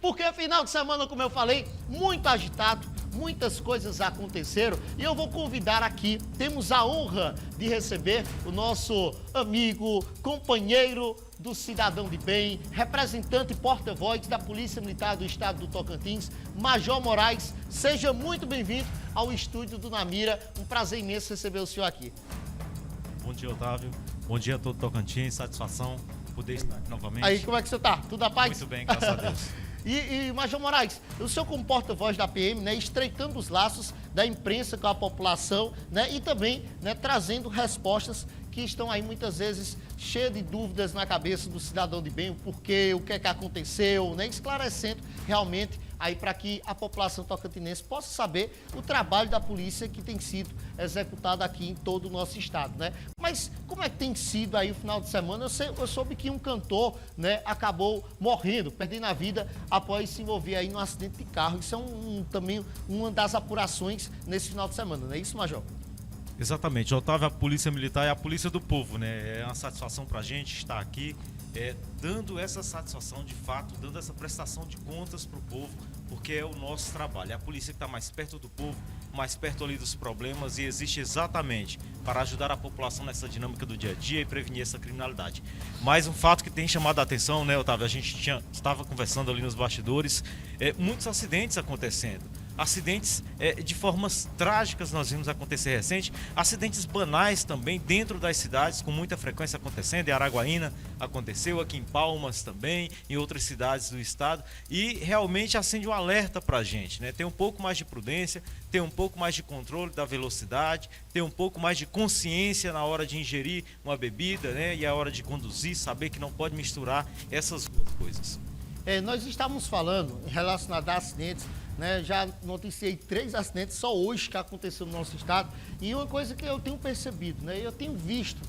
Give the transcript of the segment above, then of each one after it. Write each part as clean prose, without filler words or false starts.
Porque final de semana, como eu falei, muito agitado, muitas coisas aconteceram e eu vou convidar aqui, temos a honra de receber o nosso amigo, companheiro do cidadão de bem, representante e porta-voz da Polícia Militar do Estado do Tocantins, Major Moraes. Seja muito bem-vindo ao estúdio do Namira, um prazer imenso receber o senhor aqui. Bom dia, Otávio. Bom dia a todo Tocantins, satisfação poder estar aqui novamente. Aí, como é que você tá? Tudo na paz? Muito bem, graças a Deus. E Major Moraes, o senhor como porta-voz da PM, né, estreitando os laços da imprensa com a população, né, e também, né, trazendo respostas que estão aí muitas vezes cheias de dúvidas na cabeça do cidadão de bem, o porquê, o que é que aconteceu, né, esclarecendo realmente aí para que a população tocantinense possa saber o trabalho da polícia que tem sido executado aqui em todo o nosso estado, né? Mas como é que tem sido aí o final de semana? Eu soube que um cantor, né, acabou morrendo, perdendo a vida após se envolver aí num acidente de carro. Isso é também uma das apurações nesse final de semana, não é isso, Major? Exatamente, Otávio, a Polícia Militar é a polícia do povo, né? É uma satisfação pra gente estar aqui, dando essa satisfação de fato, dando essa prestação de contas pro povo, porque é o nosso trabalho. É a polícia que está mais perto do povo, mais perto ali dos problemas e existe exatamente para ajudar a população nessa dinâmica do dia a dia e prevenir essa criminalidade. Mas um fato que tem chamado a atenção, né, Otávio? A gente estava conversando ali nos bastidores, muitos acidentes acontecendo. Acidentes de formas trágicas nós vimos acontecer recente, acidentes banais também dentro das cidades com muita frequência acontecendo. Em Araguaína aconteceu, aqui em Palmas também, em outras cidades do estado, e realmente acende um alerta para a gente, né? Ter um pouco mais de prudência, ter um pouco mais de controle da velocidade, ter um pouco mais de consciência na hora de ingerir uma bebida, né? E a hora de conduzir, saber que não pode misturar essas duas coisas. Nós estávamos falando relacionado a acidentes, né? Já noticiei 3 acidentes só hoje que aconteceu no nosso estado. E uma coisa que eu tenho percebido, né? Eu tenho visto,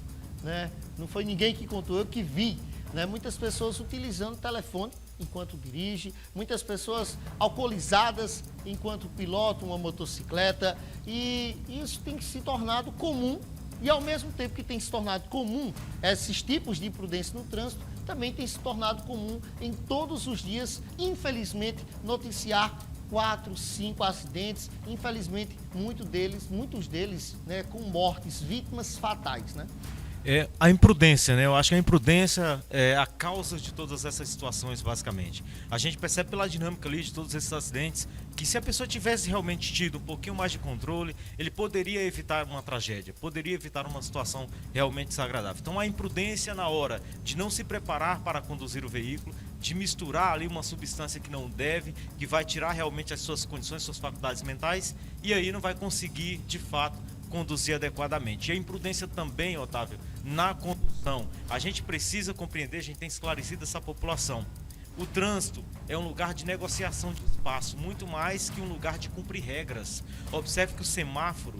né? Não foi ninguém que contou, eu que vi, né? Muitas pessoas utilizando o telefone enquanto dirige, muitas pessoas alcoolizadas enquanto pilotam uma motocicleta. E isso tem se tornado comum. E ao mesmo tempo que tem se tornado comum esses tipos de imprudência no trânsito, também tem se tornado comum em todos os dias, infelizmente, noticiar 4, 5 acidentes, infelizmente muitos deles, né, com mortes, vítimas fatais, né? A imprudência, né? Eu acho que a imprudência é a causa de todas essas situações, basicamente. A gente percebe pela dinâmica ali de todos esses acidentes que se a pessoa tivesse realmente tido um pouquinho mais de controle, ele poderia evitar uma tragédia, poderia evitar uma situação realmente desagradável. Então a imprudência na hora de não se preparar para conduzir o veículo, de misturar ali uma substância que não deve, que vai tirar realmente as suas condições, suas faculdades mentais, e aí não vai conseguir, de fato, conduzir adequadamente. E a imprudência também, Otávio, na condução. A gente precisa compreender, a gente tem esclarecido essa população. O trânsito é um lugar de negociação de espaço, muito mais que um lugar de cumprir regras. Observe que o semáforo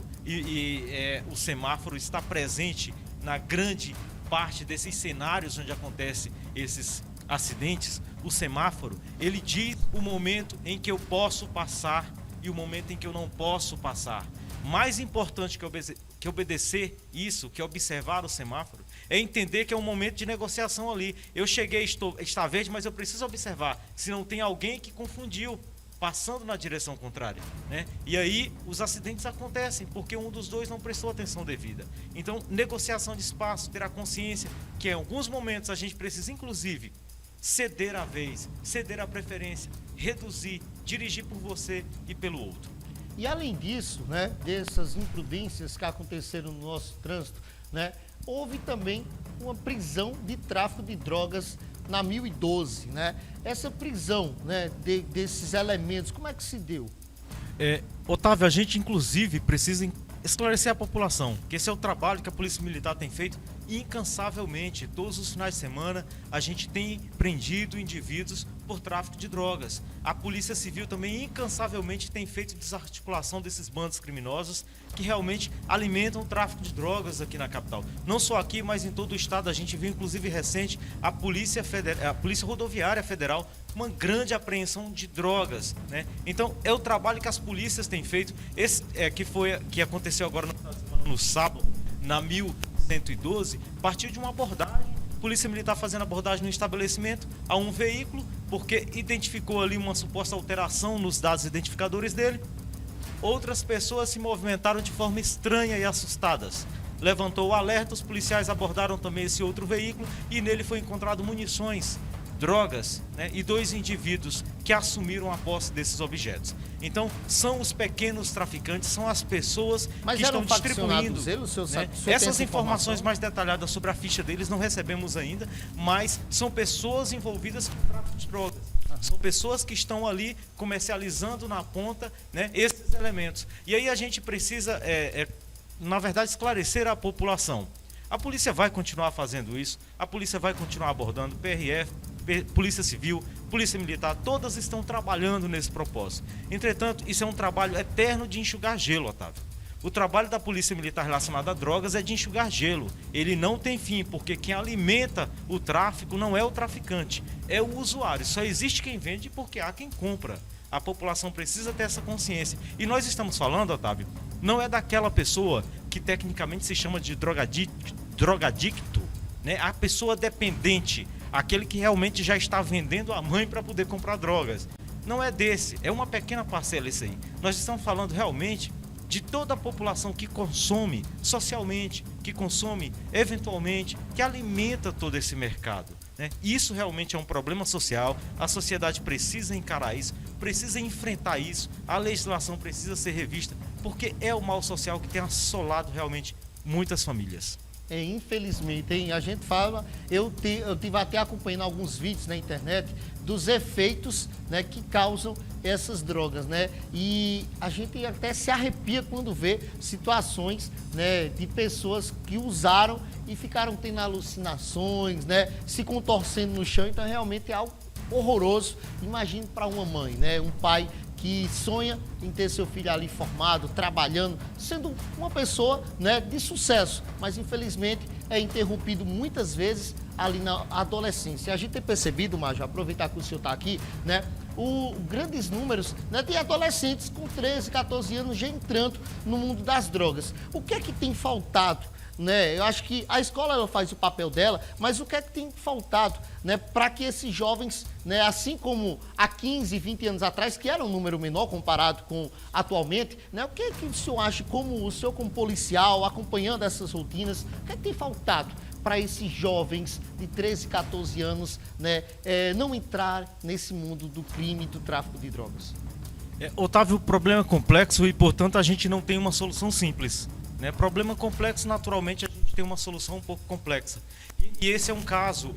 o semáforo está presente na grande parte desses cenários onde acontecem esses acidentes. O semáforo, ele diz o momento em que eu posso passar e o momento em que eu não posso passar. Mais importante que obedecer isso, que observar o semáforo, é entender que é um momento de negociação ali. Eu cheguei, está verde, mas eu preciso observar se não tem alguém que confundiu, passando na direção contrária, né? E aí os acidentes acontecem, porque um dos dois não prestou atenção devida. Então, negociação de espaço, ter a consciência que em alguns momentos a gente precisa, inclusive, ceder a vez, ceder a preferência, reduzir, dirigir por você e pelo outro. E além disso, né, dessas imprudências que aconteceram no nosso trânsito, né, houve também uma prisão de tráfico de drogas na 1012, né? Essa prisão, né, desses elementos, como é que se deu? Otávio, a gente inclusive precisa esclarecer a população que esse é o trabalho que a Polícia Militar tem feito incansavelmente. Todos os finais de semana a gente tem prendido indivíduos por tráfico de drogas. A Polícia Civil também incansavelmente tem feito desarticulação desses bandos criminosos que realmente alimentam o tráfico de drogas aqui na capital. Não só aqui, mas em todo o estado. A gente viu inclusive recente a Polícia Rodoviária Federal uma grande apreensão de drogas, né? Então é o trabalho que as polícias têm feito. Esse que aconteceu agora no sábado na 1112, partiu de uma abordagem. Polícia Militar fazendo abordagem no estabelecimento a um veículo porque identificou ali uma suposta alteração nos dados identificadores dele. Outras pessoas se movimentaram de forma estranha e assustadas. Levantou o alerta, os policiais abordaram também esse outro veículo e nele foi encontrado munições, drogas, né, e 2 indivíduos que assumiram a posse desses objetos. Então, são os pequenos traficantes, são as pessoas que estão distribuindo. Né? Essas informações mais detalhadas sobre a ficha deles não recebemos ainda, mas são pessoas envolvidas com tráfico de drogas. São pessoas que estão ali comercializando na ponta, né, esses elementos. E aí a gente precisa, na verdade, esclarecer a população. A polícia vai continuar fazendo isso, a polícia vai continuar abordando, PRF, Polícia Civil, Polícia Militar, todas estão trabalhando nesse propósito. Entretanto, isso é um trabalho eterno de enxugar gelo, Otávio. O trabalho da Polícia Militar relacionado a drogas é de enxugar gelo. Ele não tem fim, porque quem alimenta o tráfico não é o traficante, é o usuário. Só existe quem vende porque há quem compra. A população precisa ter essa consciência. E nós estamos falando, Otávio, não é daquela pessoa que tecnicamente se chama de drogadicto, né? A pessoa dependente, aquele que realmente já está vendendo a mãe para poder comprar drogas. Não é desse, é uma pequena parcela isso aí. Nós estamos falando realmente de toda a população que consome socialmente, que consome eventualmente, que alimenta todo esse mercado, né? Isso realmente é um problema social, a sociedade precisa encarar isso, precisa enfrentar isso, a legislação precisa ser revista, porque é o mal social que tem assolado realmente muitas famílias. Infelizmente, hein? A gente fala, eu tive até acompanhando alguns vídeos na internet dos efeitos, né, que causam essas drogas, né? E a gente até se arrepia quando vê situações, né, de pessoas que usaram e ficaram tendo alucinações, né, se contorcendo no chão. Então, realmente é algo horroroso. Imagine para uma mãe, né, um pai que sonha em ter seu filho ali formado, trabalhando, sendo uma pessoa, né, de sucesso, mas infelizmente é interrompido muitas vezes ali na adolescência. A gente tem percebido, Major, aproveitar que o senhor está aqui, né, grandes números, né, de adolescentes com 13, 14 anos já entrando no mundo das drogas. O que é que tem faltado? Né? Eu acho que a escola ela faz o papel dela, mas o que é que tem faltado, né, para que esses jovens, né, assim como há 15, 20 anos atrás, que era um número menor comparado com atualmente, né, o que é que o senhor acha, como o senhor como policial, acompanhando essas rotinas, o que é que tem faltado para esses jovens de 13, 14 anos, né, não entrar nesse mundo do crime e do tráfico de drogas? Otávio, o problema é complexo e, portanto, a gente não tem uma solução simples. Problema complexo, naturalmente, a gente tem uma solução um pouco complexa. E esse é um caso,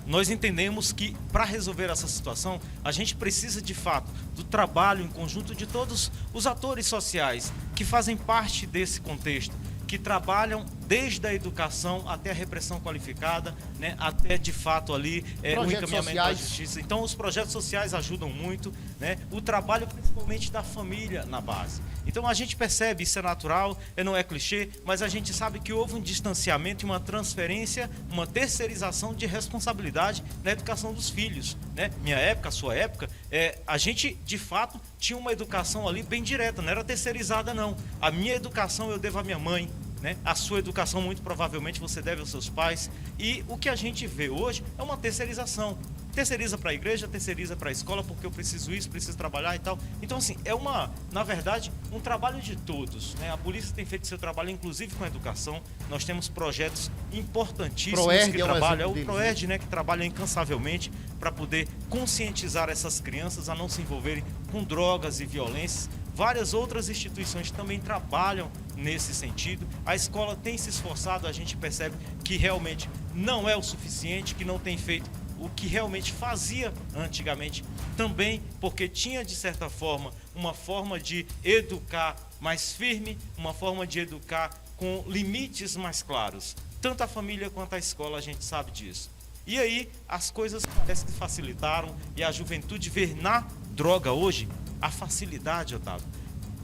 nós entendemos que para resolver essa situação, a gente precisa de fato do trabalho em conjunto de todos os atores sociais que fazem parte desse contexto, que trabalham desde a educação até a repressão qualificada, né, até de fato ali o encaminhamento da justiça. Então os projetos sociais ajudam muito, né, o trabalho principalmente da família na base. Então a gente percebe, isso é natural, não é clichê, mas a gente sabe que houve um distanciamento e uma transferência, uma terceirização de responsabilidade na educação dos filhos, né? Minha época, a sua época, a gente de fato tinha uma educação ali bem direta, não era terceirizada não. A minha educação eu devo à minha mãe, né? A sua educação muito provavelmente você deve aos seus pais, e o que a gente vê hoje é uma terceirização. Terceiriza para a igreja, terceiriza para a escola, porque eu preciso isso, preciso trabalhar e tal. Então, assim, na verdade, um trabalho de todos, né? A polícia tem feito seu trabalho, inclusive com a educação. Nós temos projetos importantíssimos que trabalham. O PROERD, né, que trabalha incansavelmente para poder conscientizar essas crianças a não se envolverem com drogas e violências. Várias outras instituições também trabalham nesse sentido. A escola tem se esforçado, a gente percebe que realmente não é o suficiente, que não tem feito o que realmente fazia antigamente, também porque tinha, de certa forma, uma forma de educar mais firme, uma forma de educar com limites mais claros. Tanto a família quanto a escola, a gente sabe disso. E aí, as coisas parece que facilitaram, e a juventude vê na droga hoje a facilidade, Otávio,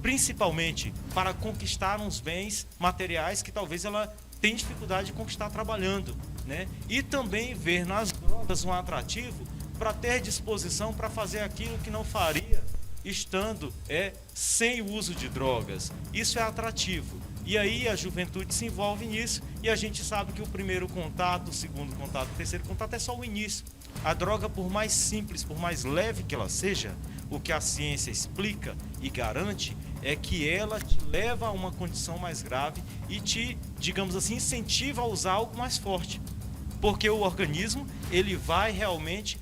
principalmente para conquistar uns bens materiais que talvez ela tenha dificuldade de conquistar trabalhando, né? E também ver nas drogas um atrativo para ter disposição para fazer aquilo que não faria estando sem o uso de drogas. Isso é atrativo. E aí a juventude se envolve nisso, e a gente sabe que o primeiro contato, o segundo contato, o terceiro contato é só o início. A droga, por mais simples, por mais leve que ela seja, o que a ciência explica e garante é que ela te leva a uma condição mais grave e te, digamos assim, incentiva a usar algo mais forte. Porque o organismo, ele vai realmente,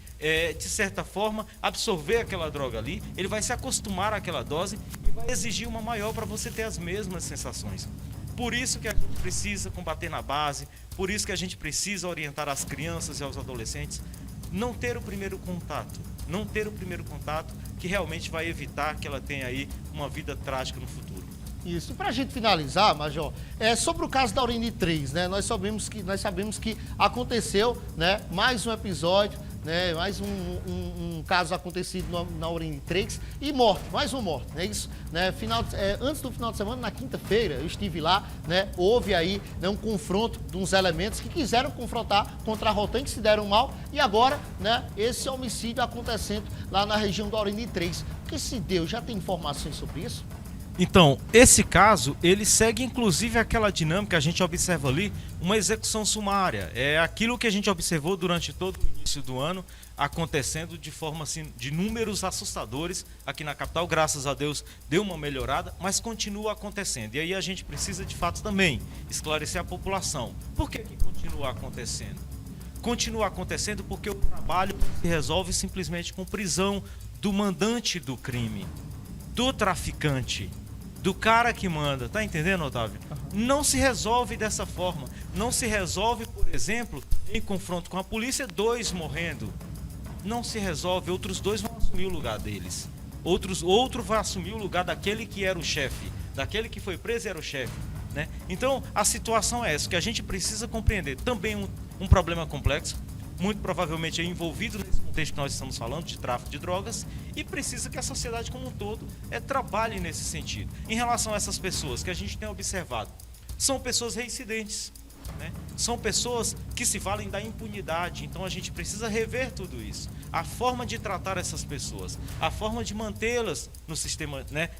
de certa forma, absorver aquela droga ali, ele vai se acostumar àquela dose e vai exigir uma maior para você ter as mesmas sensações. Por isso que a gente precisa combater na base, por isso que a gente precisa orientar as crianças e aos adolescentes, não ter o primeiro contato, que realmente vai evitar que ela tenha aí uma vida trágica no futuro. Isso. E para a gente finalizar, Major, sobre o caso da Urine 3, né? Nós sabemos que aconteceu, né, mais um episódio, né, mais um caso acontecido na Urine 3 e mais uma morte, né? Isso, né? Antes do final de semana, na quinta-feira, eu estive lá, né? Houve aí, né, um confronto de uns elementos que quiseram confrontar contra a Rotan, que se deram mal, e agora, né, esse homicídio acontecendo lá na região da Urine 3. O que se deu? Já tem informações sobre isso? Então, esse caso, ele segue inclusive aquela dinâmica, a gente observa ali, uma execução sumária. É aquilo que a gente observou durante todo o início do ano, acontecendo de forma assim, de números assustadores aqui na capital. Graças a Deus deu uma melhorada, mas continua acontecendo. E aí a gente precisa de fato também esclarecer a população. Por que continua acontecendo? Continua acontecendo porque o trabalho se resolve simplesmente com prisão do mandante do crime, do traficante, do cara que manda, tá entendendo, Otávio? Não se resolve dessa forma. Não se resolve, por exemplo, em confronto com a polícia, 2 morrendo. Não se resolve, outros 2 vão assumir o lugar deles. Outro vai assumir o lugar daquele que era o chefe, daquele que foi preso e era o chefe, né? Então, a situação é essa, que a gente precisa compreender. Também um problema complexo, muito provavelmente é envolvido nesse contexto que nós estamos falando, de tráfico de drogas, e precisa que a sociedade como um todo trabalhe nesse sentido. Em relação a essas pessoas que a gente tem observado, são pessoas reincidentes, né? São pessoas que se valem da impunidade, então a gente precisa rever tudo isso. A forma de tratar essas pessoas, a forma de mantê-las no sistema, né,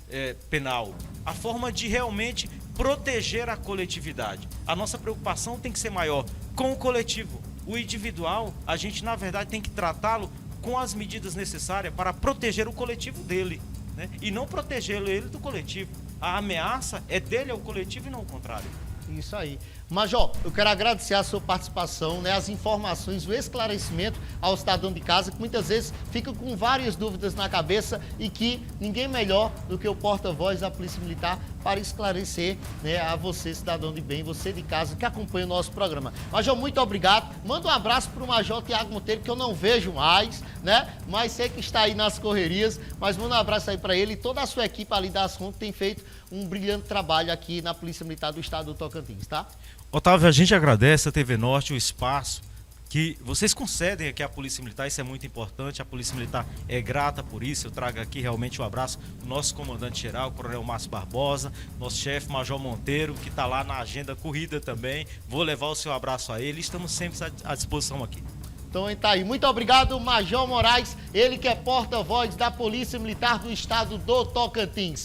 penal, a forma de realmente proteger a coletividade. A nossa preocupação tem que ser maior com o coletivo. O individual, a gente na verdade tem que tratá-lo com as medidas necessárias para proteger o coletivo dele, né? E não proteger ele do coletivo. A ameaça é dele ao coletivo e não o contrário. Isso aí. Major, eu quero agradecer a sua participação, né, as informações, o esclarecimento ao cidadão de casa, que muitas vezes fica com várias dúvidas na cabeça e que ninguém melhor do que o porta-voz da Polícia Militar para esclarecer, né, a você, cidadão de bem, você de casa que acompanha o nosso programa. Major, muito obrigado. Manda um abraço para o Major Tiago Monteiro, que eu não vejo mais, né, mas sei que está aí nas correrias, mas manda um abraço aí para ele e toda a sua equipe ali das Contas tem feito um brilhante trabalho aqui na Polícia Militar do Estado do Tocantins, tá? Otávio, a gente agradece a TV Norte o espaço que vocês concedem aqui à Polícia Militar, isso é muito importante, a Polícia Militar é grata por isso. Eu trago aqui realmente um abraço do nosso comandante-geral, Coronel Márcio Barbosa, nosso chefe Major Monteiro, que está lá na agenda corrida também. Vou levar o seu abraço a ele, estamos sempre à disposição aqui. Então tá aí, muito obrigado, Major Moraes, ele que é porta-voz da Polícia Militar do Estado do Tocantins.